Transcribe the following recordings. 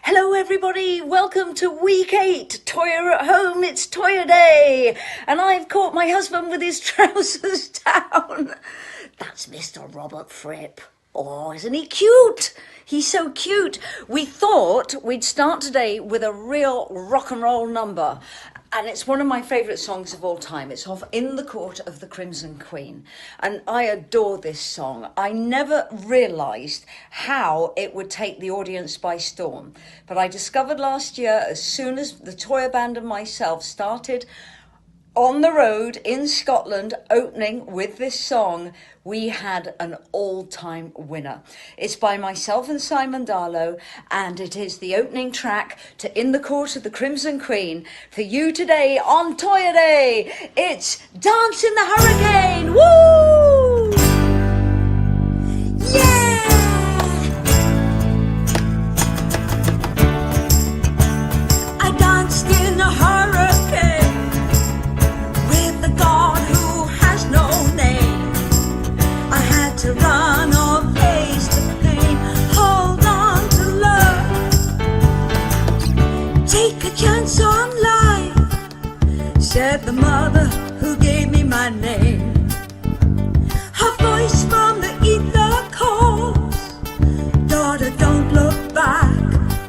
Hello everybody, welcome to week 8, Toyah at home, it's Toyah day, and I've caught my husband with his trousers down. That's Mr. Robert Fripp. Oh, isn't he cute? He's so cute. We thought we'd start today with a real rock and roll number, and it's one of my favourite songs of all time. It's off In the Court of the Crimson Queen, and I adore this song. I never realised how it would take the audience by storm, but I discovered last year, as soon as the Toyah band and myself started on the road in Scotland opening with this song, we had an all-time winner. It's by myself and Simon Darlow, and it is the opening track to In the Court of the Crimson Queen for you today on Toyah Day. It's Dance in the Hurricane. Woo! Yeah! I danced in a hurricane with the God who has no name. I had to run or face the pain, hold on to love, take a chance on life, said the mother who gave me my name. Her voice from the ether calls, daughter, don't look back,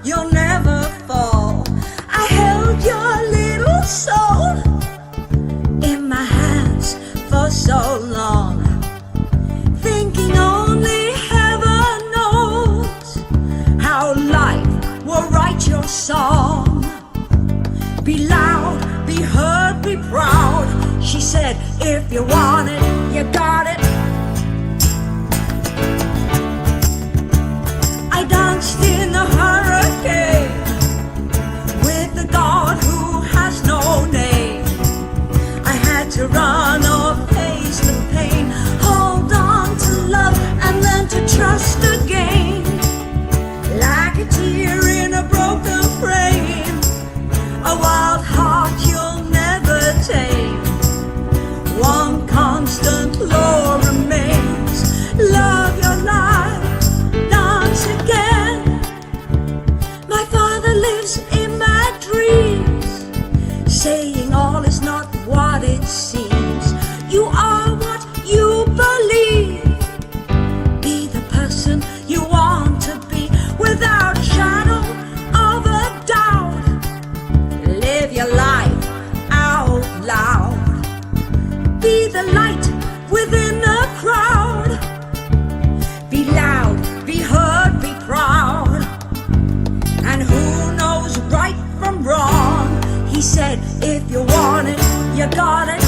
you'll never fall. I held your little soul in my hands for so long, thinking only heaven knows how life will write your song. Be loud, be heard, be proud, she said, if you want it, you got it. I danced in a hurricane with the God who has no name. I had to run or face the pain, hold on to love and learn to trust again. Like a tear in a broken frame, a wild heart you'll never tame. One constant law remains, love your life, dance again. My father lives in my dreams, saying all is not what it seems. You are what you believe. Be the person you want to be without shadow of a doubt. Live your life out loud. Be the light within a crowd. Be loud, be heard, be proud. And who knows right from wrong? He said, if you want it, you got it.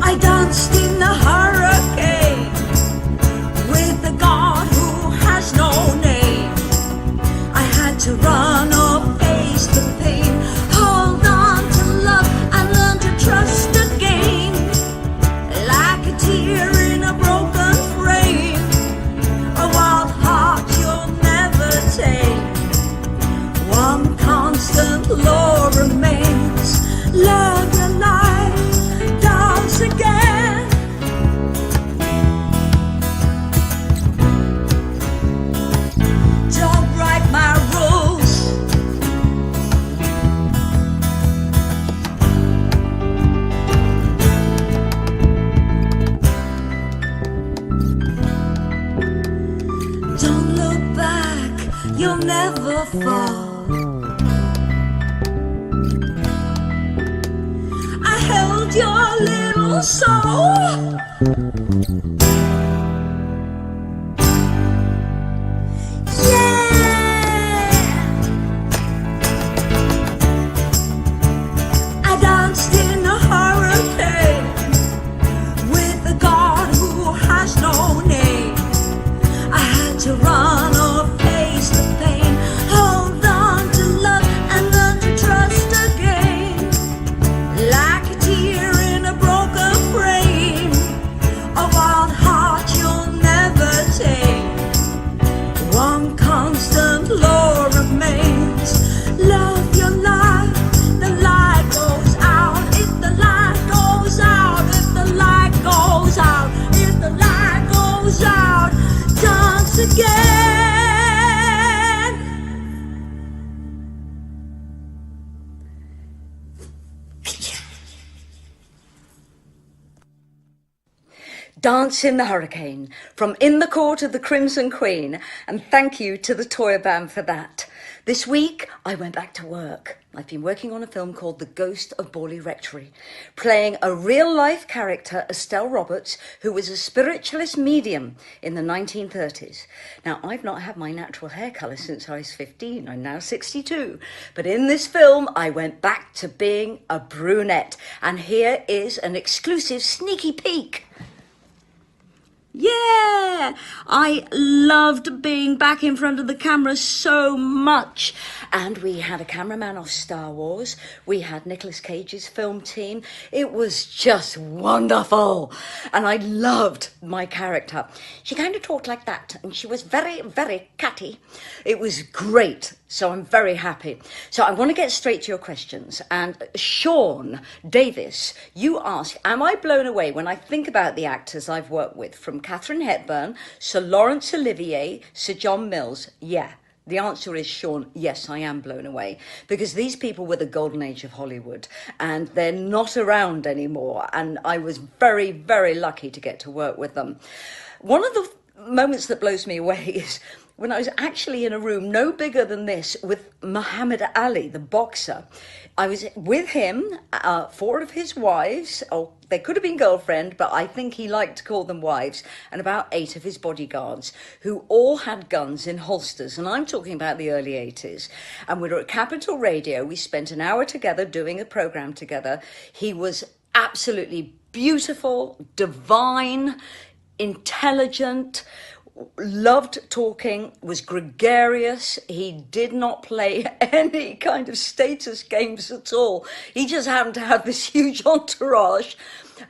I danced in the hurricane with the God who has no name. I had to run or face the pain, hold on to love and learn to trust again. Like a tear in a broken frame, a wild heart you'll never tame. One constant law remains, love your life, dance again. Don't write my rules, don't look back, you'll never fall. I held your little soul. Yeah! I danced in a hurricane with the God who has no name. I had to run or face the pain, hold on to love and learn to trust again. Like a tear in a broken frame, Dance in the Hurricane from In the Court of the Crimson Queen, and thank you to the Toyah band for that. This week, I went back to work. I've been working on a film called The Ghost of Borley Rectory, playing a real-life character, Estelle Roberts, who was a spiritualist medium in the 1930s. Now, I've not had my natural hair colour since I was 15. I'm now 62. But in this film, I went back to being a brunette. And here is an exclusive sneaky peek. Yeah, I loved being back in front of the camera so much. And we had a cameraman off Star Wars. We had Nicolas Cage's film team. It was just wonderful. And I loved my character. She kind of talked like that, and she was very, very catty. It was great. So I'm very happy. So I want to get straight to your questions. And Sean Davis, you ask, am I blown away when I think about the actors I've worked with, from Katharine Hepburn, Sir Laurence Olivier, Sir John Mills? Yeah. The answer is, Sean, yes, I am blown away, because these people were the golden age of Hollywood and they're not around anymore. And I was very, very lucky to get to work with them. One of the moments that blows me away is when I was actually in a room no bigger than this with Muhammad Ali, the boxer. I was with him, 4 of his wives, or they could have been girlfriend, but I think he liked to call them wives, and about 8 of his bodyguards, who all had guns in holsters. And I'm talking about the early 80s. And we were at Capital Radio. We spent an hour together doing a program together. He was absolutely beautiful, divine, intelligent, loved talking, was gregarious. He did not play any kind of status games at all. He just happened to have this huge entourage,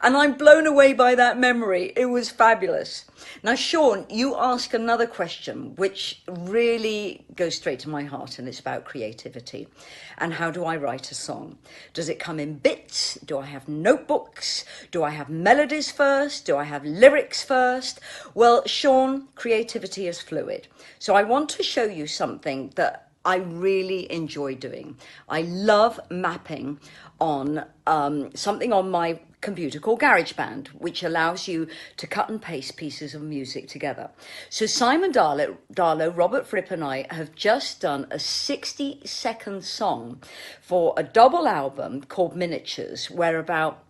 and I'm blown away by that memory. It was fabulous. Now, Sean, you ask another question which really goes straight to my heart, and it's about creativity. And how do I write a song? Does it come in bits? Do I have notebooks? Do I have melodies first? Do I have lyrics first? Well, Sean, creativity is fluid. So I want to show you something that I really enjoy doing. I love mapping on something on my computer called GarageBand, which allows you to cut and paste pieces of music together. So Simon Darlow, Robert Fripp and I have just done a 60-second song for a double album called Miniatures, where about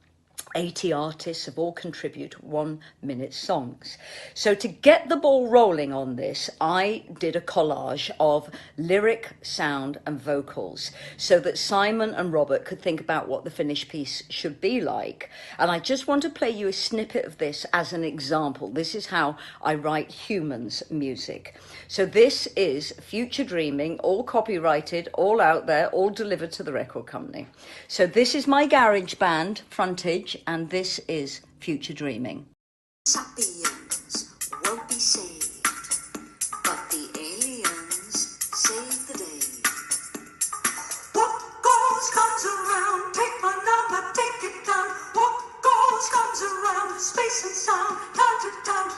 80 artists have all contributed 1-minute songs. So to get the ball rolling on this, I did a collage of lyric, sound and vocals so that Simon and Robert could think about what the finished piece should be like. And I just want to play you a snippet of this as an example. This is how I write humans music. So this is Future Dreaming, all copyrighted, all out there, all delivered to the record company. So this is my GarageBand frontage, and this is Future Dreaming. Sapiens won't be saved, but the aliens save the day. What goes comes around, take my number, take it down. What goes comes around, space and sound, time to time.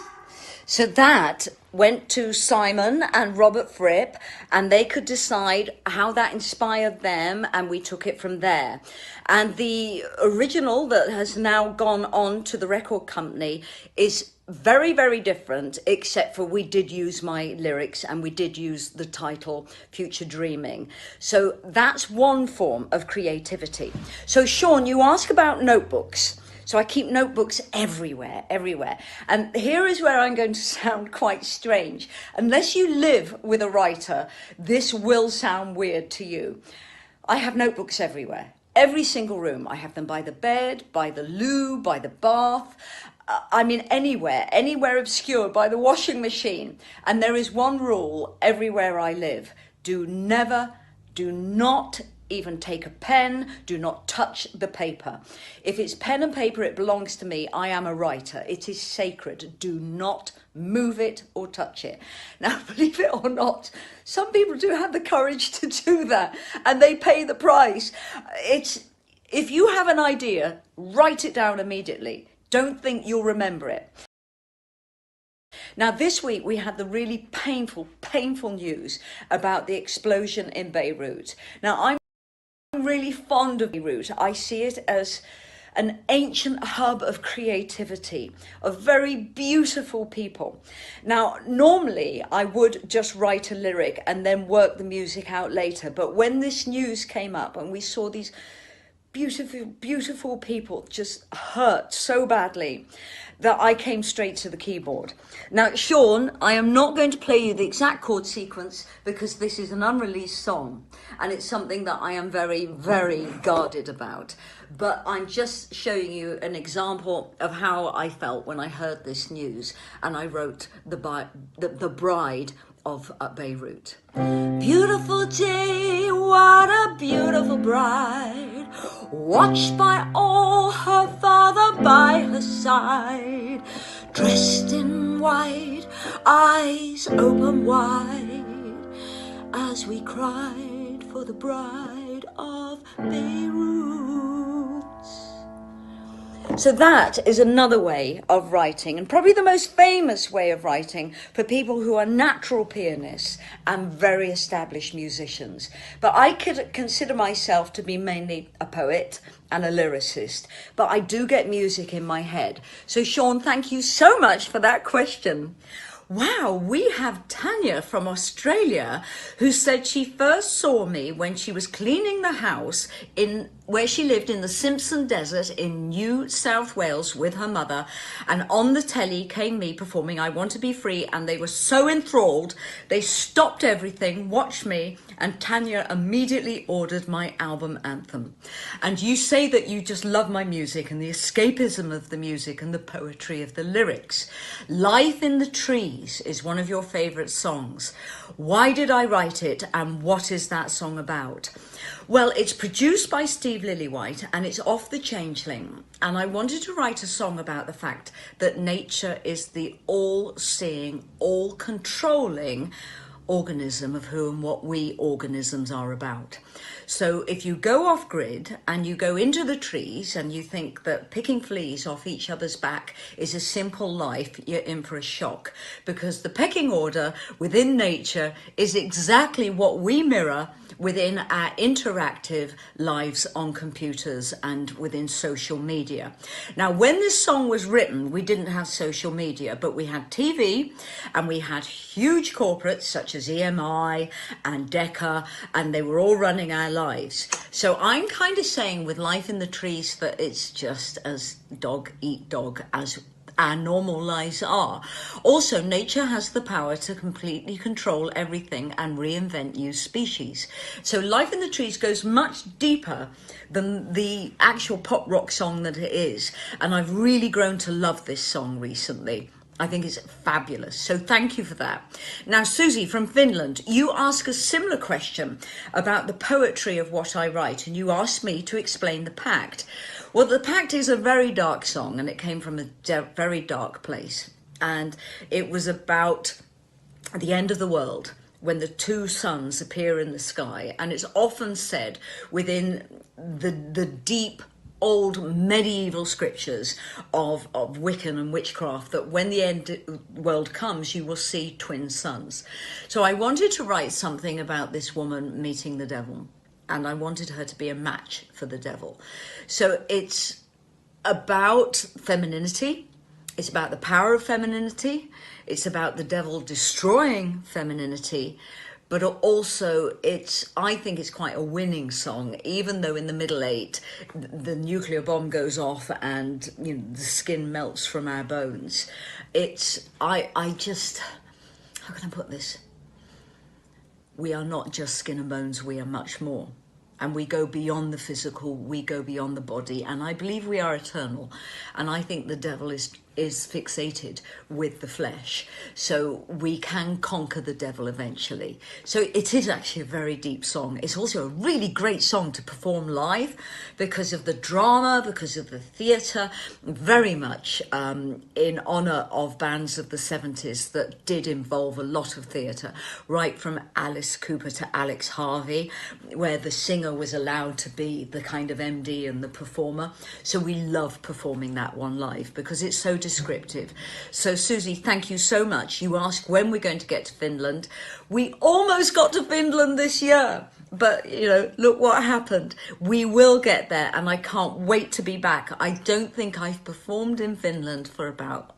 So that went to Simon and Robert Fripp, and they could decide how that inspired them, and we took it from there. And the original that has now gone on to the record company is very, very different, except for we did use my lyrics and we did use the title Future Dreaming. So that's one form of creativity. So Sean, you ask about notebooks. So I keep notebooks everywhere. And here is where I'm going to sound quite strange. Unless you live with a writer, this will sound weird to you. I have notebooks everywhere. Every single room. I have them by the bed, by the loo, by the bath. I mean, anywhere obscure, by the washing machine. And there is one rule everywhere I live. Do not even take a pen, do not touch the paper. If it's pen and paper, it belongs to me. I am a writer. It is sacred. Do not move it or touch it. Now, believe it or not, some people do have the courage to do that, and they pay the price. If you have an idea, write it down immediately. Don't think you'll remember it. Now, this week we had the really painful news about the explosion in Beirut. Now, I'm really fond of Beirut. I see it as an ancient hub of creativity, of very beautiful people. Now, normally I would just write a lyric and then work the music out later. But when this news came up and we saw these beautiful, beautiful people just hurt so badly, that I came straight to the keyboard. Now, Sean, I am not going to play you the exact chord sequence because this is an unreleased song and it's something that I am very, very guarded about. But I'm just showing you an example of how I felt when I heard this news and I wrote the Bride of Beirut. Beautiful day, what a beautiful bride, watched by all, her father by her side, dressed in white, eyes open wide, as we cried for the bride of Beirut. So that is another way of writing, and probably the most famous way of writing for people who are natural pianists and very established musicians. But I could consider myself to be mainly a poet and a lyricist, but I do get music in my head. So Sean, thank you so much for that question. Wow, we have Tanya from Australia who said she first saw me when she was cleaning the house in where she lived in the Simpson Desert in New South Wales with her mother, and on the telly came me performing I Want to Be Free, and they were so enthralled they stopped everything, watched me, and Tanya immediately ordered my album Anthem. And you say that you just love my music and the escapism of the music and the poetry of the lyrics. Life in the Trees is one of your favourite songs. Why did I write it, and what is that song about? Well, it's produced by Steve Lillywhite and it's off The Changeling. And I wanted to write a song about the fact that nature is the all-seeing, all-controlling organism of who and what we organisms are about. So if you go off grid and you go into the trees and you think that picking fleas off each other's back is a simple life, you're in for a shock, because the pecking order within nature is exactly what we mirror within our interactive lives on computers and within social media. Now, when this song was written, we didn't have social media, but we had TV and we had huge corporates such as EMI and Decca, and they were all running our lives. So I'm kind of saying with Life in the Trees that it's just as dog eat dog as our normal lives are. Also, nature has the power to completely control everything and reinvent new species. So Life in the Trees goes much deeper than the actual pop rock song that it is. And I've really grown to love this song recently. I think it's fabulous. So thank you for that. Now, Susie from Finland, you ask a similar question about the poetry of what I write, and you asked me to explain The Pact. Well, The Pact is a very dark song, and it came from a very dark place. And it was about the end of the world, when the two suns appear in the sky. And it's often said within the deep old medieval scriptures of Wiccan and witchcraft that when the end world comes, you will see twin suns. So I wanted to write something about this woman meeting the devil, and I wanted her to be a match for the devil. So it's about femininity. It's about the power of femininity. It's about the devil destroying femininity. But also, I think it's quite a winning song, even though in the middle eight, the nuclear bomb goes off and the skin melts from our bones. I just, how can I put this? We are not just skin and bones, we are much more. And we go beyond the physical, we go beyond the body. And I believe we are eternal. And I think the devil is fixated with the flesh. So we can conquer the devil eventually. So it is actually a very deep song. It's also a really great song to perform live because of the drama, because of the theatre, very much in honour of bands of the 70s that did involve a lot of theatre, right from Alice Cooper to Alex Harvey, where the singer was allowed to be the kind of MD and the performer. So we love performing that one live because it's so descriptive. So Susie, thank you so much. You asked when we're going to get to Finland. We almost got to Finland this year. but you know, look what happened. We will get there, and I can't wait to be back. I don't think I've performed in Finland for about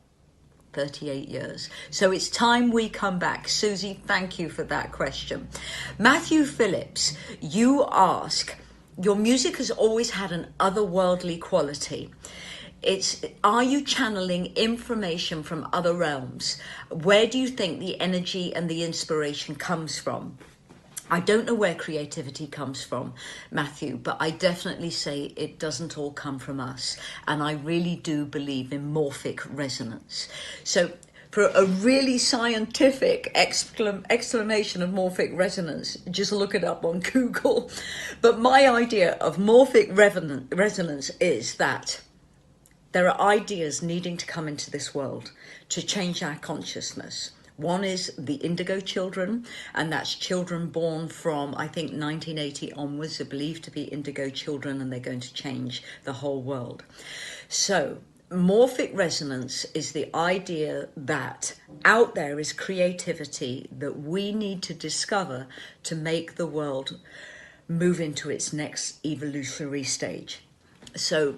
38 years. So it's time we come back. Susie, thank you for that question. Matthew Phillips, you ask, your music has always had an otherworldly quality. Are you channeling information from other realms? Where do you think the energy and the inspiration comes from? I don't know where creativity comes from, Matthew, but I definitely say it doesn't all come from us. And I really do believe in morphic resonance. So for a really scientific exclamation of morphic resonance, just look it up on Google. But my idea of morphic resonance is that there are ideas needing to come into this world to change our consciousness. One is the indigo children, and that's children born from, I think, 1980 onwards are believed to be indigo children, and they're going to change the whole world. So morphic resonance is the idea that out there is creativity that we need to discover to make the world move into its next evolutionary stage. So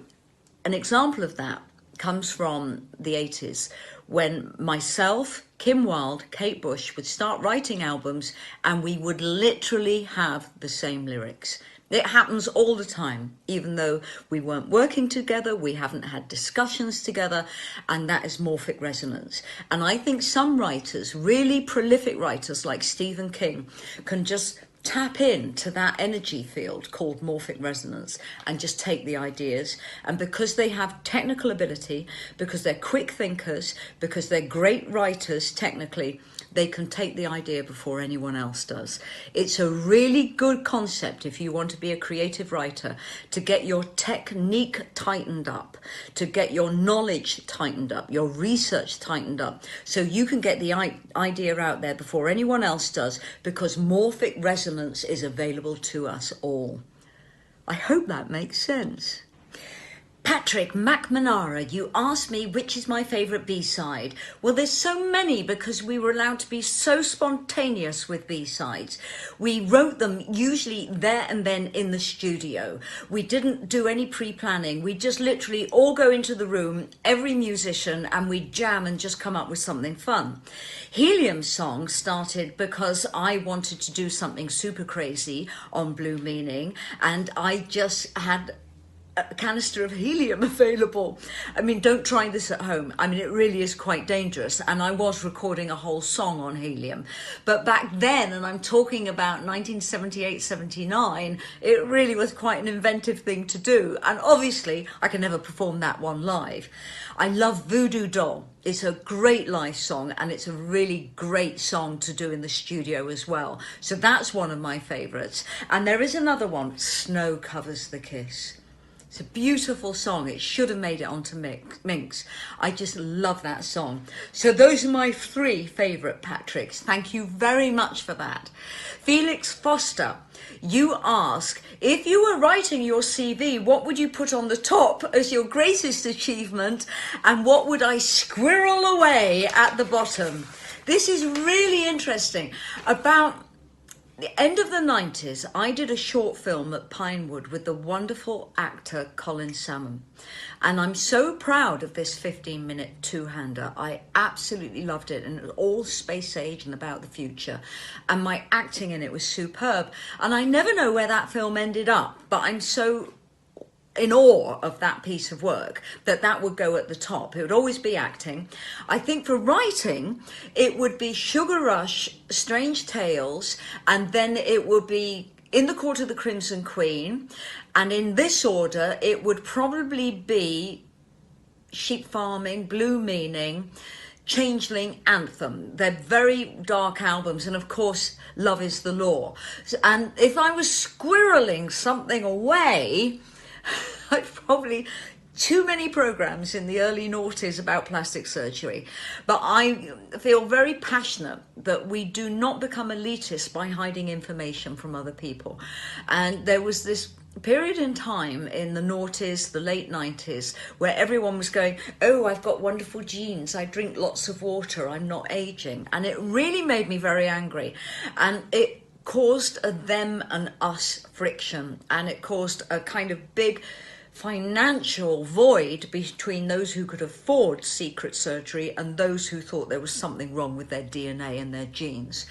an example of that comes from the 80s, when myself, Kim Wilde, Kate Bush would start writing albums, and we would literally have the same lyrics. It happens all the time, even though we weren't working together, we haven't had discussions together, and that is morphic resonance. And I think some writers, really prolific writers like Stephen King, can just tap into that energy field called morphic resonance and just take the ideas. And because they have technical ability, because they're quick thinkers, because they're great writers technically, they can take the idea before anyone else does. It's a really good concept if you want to be a creative writer, to get your technique tightened up, to get your knowledge tightened up, your research tightened up, so you can get the idea out there before anyone else does, because morphic resonance is available to us all. I hope that makes sense. Patrick McManara, you asked me which is my favourite B-side. Well, there's so many because we were allowed to be so spontaneous with B-sides. We wrote them usually there and then in the studio. We didn't do any pre-planning. We just literally all go into the room, every musician, and we jam and just come up with something fun. Helium's song started because I wanted to do something super crazy on Blue Meaning, and I just had a canister of helium available. I mean, don't try this at home. I mean, it really is quite dangerous. And I was recording a whole song on helium. But back then, and I'm talking about 1978, 79, it really was quite an inventive thing to do. And obviously, I can never perform that one live. I love Voodoo Doll. It's a great live song, and it's a really great song to do in the studio as well. So that's one of my favorites. And there is another one, Snow Covers the Kiss. It's a beautiful song. It should have made it onto Minx. I just love that song. So those are my three favourite Patricks. Thank you very much for that. Felix Foster, you ask, if you were writing your CV, what would you put on the top as your greatest achievement, and what would I squirrel away at the bottom? This is really interesting. About the end of the 90s, I did a short film at Pinewood with the wonderful actor Colin Salmon. And I'm so proud of this 15-minute two-hander. I absolutely loved it, and it was all space age and about the future. And my acting in it was superb. And I never know where that film ended up, but I'm so in awe of that piece of work that would go at the top. It would always be acting. I think for writing, it would be Sugar Rush, Strange Tales, and then it would be In the Court of the Crimson Queen. And in this order, it would probably be Sheep Farming, Blue Meaning, Changeling, Anthem. They're very dark albums, and of course Love is the Law. And if I was squirreling something away, I'd probably too many programs in the early noughties about plastic surgery. But I feel very passionate that we do not become elitist by hiding information from other people. And there was this period in time in the noughties, the late 90s, where everyone was going, oh, I've got wonderful genes, I drink lots of water, I'm not aging. And it really made me very angry. And it caused a them and us friction, and it caused a kind of big financial void between those who could afford secret surgery and those who thought there was something wrong with their DNA and their genes.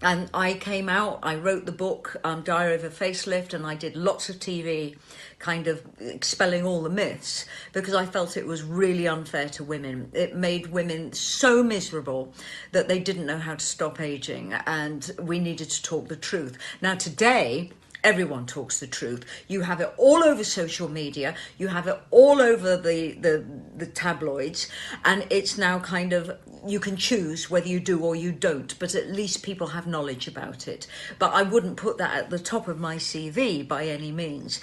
And I came out, I wrote the book, Diary of a Facelift, and I did lots of TV kind of expelling all the myths, because I felt it was really unfair to women. It made women so miserable that they didn't know how to stop aging, and we needed to talk the truth. Now today, everyone talks the truth. You have it all over social media, you have it all over the tabloids, and it's now kind of, you can choose whether you do or you don't, but at least people have knowledge about it. But I wouldn't put that at the top of my CV by any means.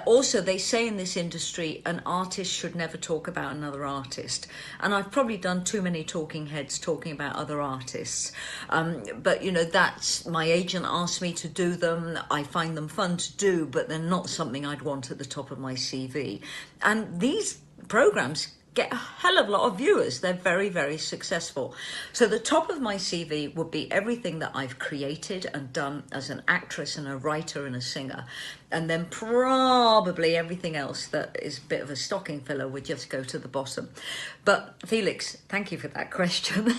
Also, they say in this industry, an artist should never talk about another artist. And I've probably done too many talking heads talking about other artists. But, you know, that's, my agent asked me to do them. I find them fun to do, but they're not something I'd want at the top of my CV. And these programs get a hell of a lot of viewers. They're very, very successful. So the top of my CV would be everything that I've created and done as an actress and a writer and a singer. And then probably everything else that is a bit of a stocking filler would just go to the bottom. But Felix, thank you for that question.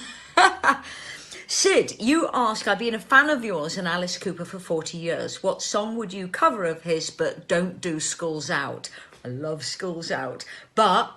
Sid, you ask, I've been a fan of yours and Alice Cooper for 40 years. What song would you cover of his but don't do Schools Out? I love Schools Out, but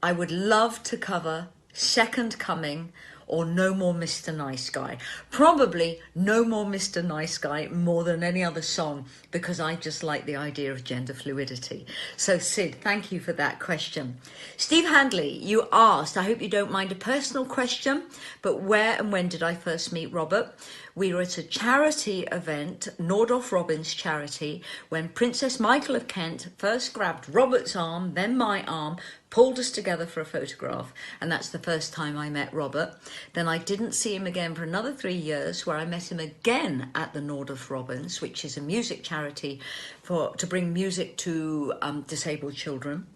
I would love to cover Second Coming or No More Mr. Nice Guy. Probably No More Mr. Nice Guy more than any other song, because I just like the idea of gender fluidity. So Sid, thank you for that question. Steve Handley, you asked, I hope you don't mind a personal question, but where and when did I first meet Robert? We were at a charity event, Nordhoff Robbins charity, when Princess Michael of Kent first grabbed Robert's arm, then my arm, pulled us together for a photograph, and that's the first time I met Robert. Then I didn't see him again for another 3 years, where I met him again at the Nordhoff Robbins, which is a music charity to bring music to disabled children.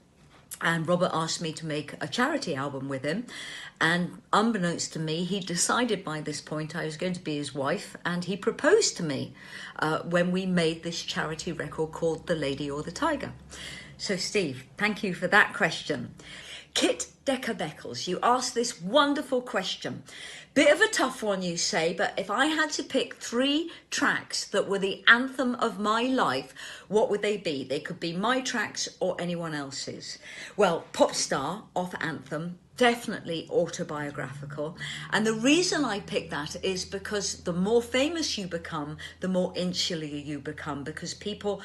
And Robert asked me to make a charity album with him, and unbeknownst to me, he decided by this point I was going to be his wife, and he proposed to me when we made this charity record called The Lady or the Tiger. So Steve, thank you for that question. Kit Decker-Beckles, you asked this wonderful question. Bit of a tough one, you say, but if I had to pick 3 tracks that were the anthem of my life, what would they be? They could be my tracks or anyone else's. Well, Pop Star off Anthem, definitely autobiographical. And the reason I picked that is because the more famous you become, the more insular you become, because people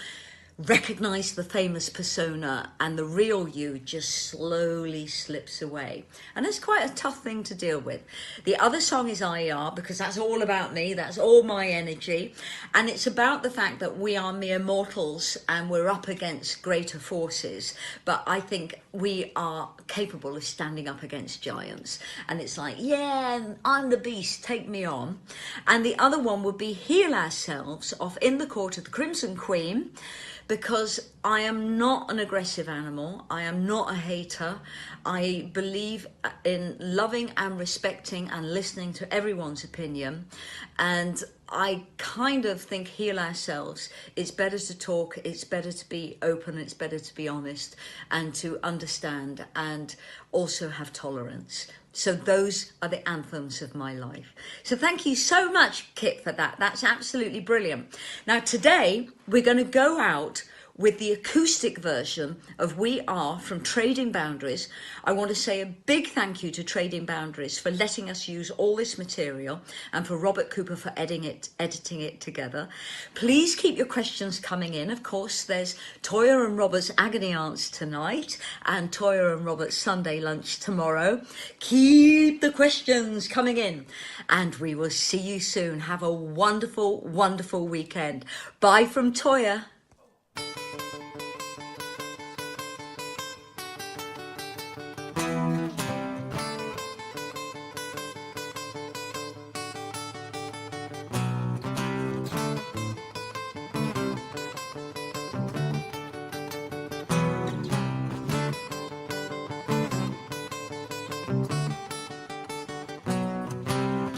recognize the famous persona and the real you just slowly slips away, and it's quite a tough thing to deal with. The other song is IER, because that's all about me, that's all my energy, and it's about the fact that we are mere mortals and we're up against greater forces, but I think we are capable of standing up against giants, and it's like, yeah, I'm the beast, take me on. And the other one would be Heal Ourselves off In the Court of the Crimson Queen, because I am not an aggressive animal, I am not a hater. I believe in loving and respecting and listening to everyone's opinion, and I kind of think Heal Ourselves, it's better to talk, it's better to be open, it's better to be honest, and to understand and also have tolerance. So those are the anthems of my life. So thank you so much, Kit, for that. That's absolutely brilliant. Now today, we're going to go out with the acoustic version of We Are from Trading Boundaries. I want to say a big thank you to Trading Boundaries for letting us use all this material, and for Robert Cooper for editing it together. Please keep your questions coming in. Of course, there's Toyah and Robert's Agony Aunts tonight, and Toyah and Robert's Sunday Lunch tomorrow. Keep the questions coming in, and we will see you soon. Have a wonderful, wonderful weekend. Bye from Toyah.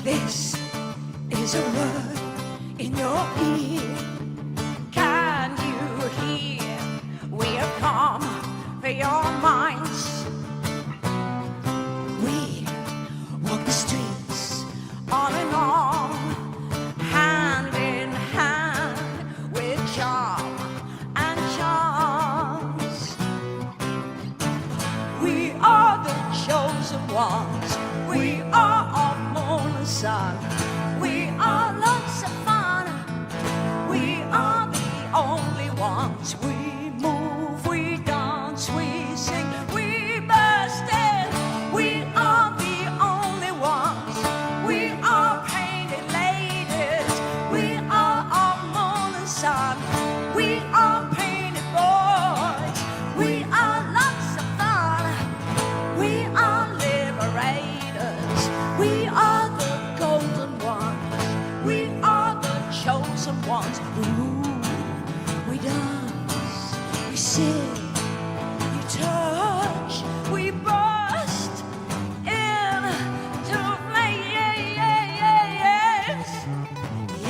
This is a word in your charm and chance. We are the chosen ones. We are of morning sun. We are lots of fun. We are the only ones. We move, we dance, we sing, we burst in. We are the only ones. We are painted ladies. We are of morning sun. We are painted boys. We are lots of fun. We are liberators. We are the golden ones. We are the chosen ones. We move, we dance, we sing, you touch, we burst into flames.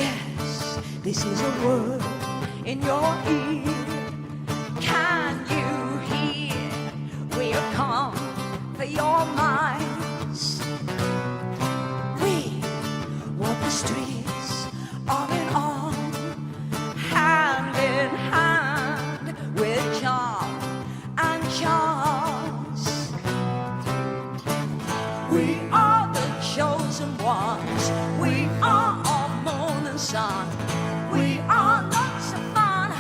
Yes, this is a word in your ear. Can you hear? We have come for your minds. We walk the streets arm in arm, hand in hand, with charm and chance. We are the chosen ones. We are of morning sun. We are lots of fun.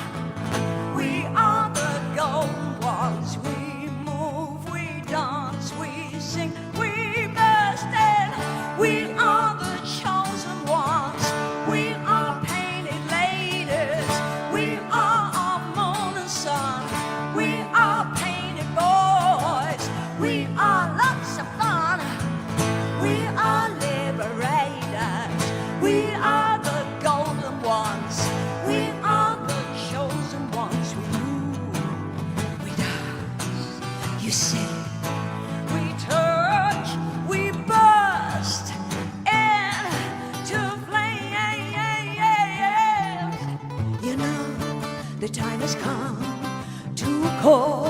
We are the golden ones. We move, we dance, we sing, we burst in. We are the chosen ones. We are painted ladies. We are of morning sun. We are painted boys. We are lots of fun. We are liberators. We are the golden ones. We are the chosen ones. We move, we dance, you sing, we touch, we burst into flames. You know the time has come to call